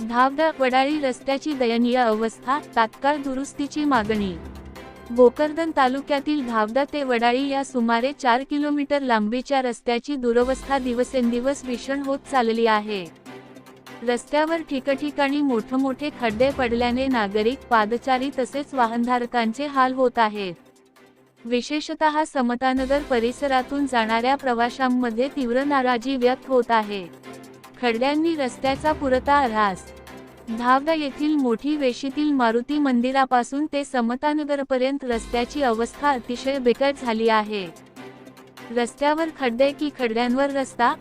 धावदा वडाळी रस्त्याची दयनीय अवस्था, तात्काळ दुरुस्तीची मागणी। भोकरदन तालुक्यातील धावदा ते वडाळी या सुमारे 4 किलोमीटर लांबीच्या रस्त्याची दुरवस्था दिवसेंदिवस भीषण होत चालली आहे। रस्त्यावर ठिकठिकाणी मोठमोठे खड्डे पडल्याने नागरिक, पादचारी तसेच वाहनधारकांचे हाल होत आहेत। विशेषतः समतानगर परिसरातून जाणाऱ्या प्रवाशांमध्ये तीव्र नाराजी व्यक्त होत आहे। खड्ड्यांनी रस्त्याचा पुरता ऱ्हास। धावदा येथील मोठी वेशीतील मारुती मंदिरापासून ते समतानगरपर्यंत रस्त्याची अवस्था अतिशय बिकट झाली आहे। रस्त्यावर खड्डे की खड्ड्यांवर रस्ता,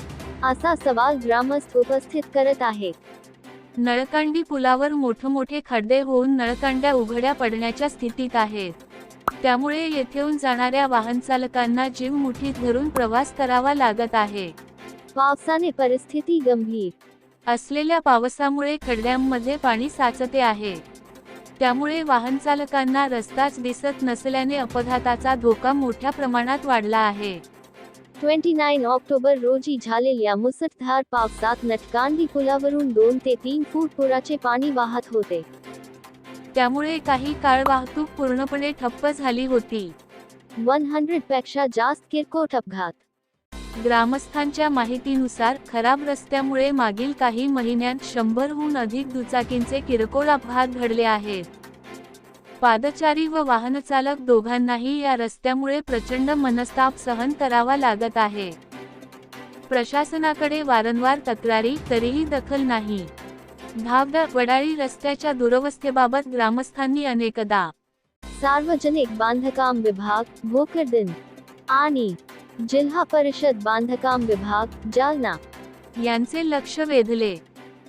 असा सवाल ग्रामस्थ उपस्थित करत आहेत। नळकांडी पुलावर मोठमोठे खड्डे होऊन नळकांड्या उघड्या पडण्याच्या स्थितीत आहेत। त्यामुळे येथून जाणाऱ्या वाहनचालकांना जीव मुठीत धरून प्रवास करावा लागत आहे। पावसाने परिस्थिती गंभीर असलेल्या पावसामुळे खड्ड्यांमध्ये पाणी साचते आहे। त्यामुळे वाहनचालकांना रस्ताच दिसत नसल्याने अपघाताचा धोका मोठ्या प्रमाणात वाढला आहे। 29 ऑक्टोबर रोजी झालेल्या मुसळधार पावसात नटकांडी पुलावरून 2 ते 3 फूट पुराचे पाणी वाहत होते। त्यामुळे काही काळ वाहतूक पूर्णपणे ठप्प झाली होती। 100 पेक्षा जास्त किरकोळ अपघात। ग्रामस्थांच्या माहितीनुसार खराब रस्त्यामुळे मागील काही महिन्यांत 100हून अधिक दुचाकींचे किरकोळ अपघात घडले आहेत। पादचारी व वाहनचालक दोघांनाही या रस्त्यामुळे प्रचंड मनस्ताप सहन करावा लागत आहे। प्रशासनाकडे वारंवार तक्रारी, तरीही दखल नाही। धावदा वडाळी रस्त्याच्या दुरवस्थेबाबत ग्रामस्थांनी अनेकदा सार्वजनिक बांधकाम विभाग, भोकरदन आणि जिल्हा परिषद बांधकाम विभाग, जालना यांचे लक्ष वेधले,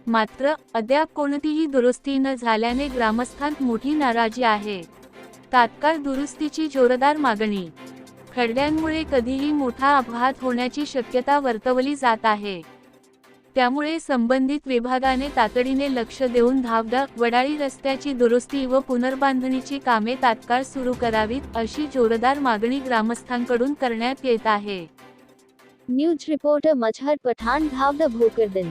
मात्र अद्याप कोणतीही दुरुस्ती न झाल्याने ग्रामस्थांत मोठी नाराजी आहे। तात्काळ दुरुस्तीची जोरदार मागणी। खड्ड्यांमुळे कधीही मोठा अपघात होण्याची शक्यता वर्तवली जात आहे। त्यामुळे संबंधित विभागाने तातडीने लक्ष देऊन धावदा वडाळी रस्त्याची दुरुस्ती व पुनर्बांधणीची कामे तात्काळ सुरू करावीत, अशी जोरदार मागणी ग्रामस्थांकडून करण्यात येत आहे। न्यूज रिपोर्टर मजहर पठाण, धावदा, भोकरदन।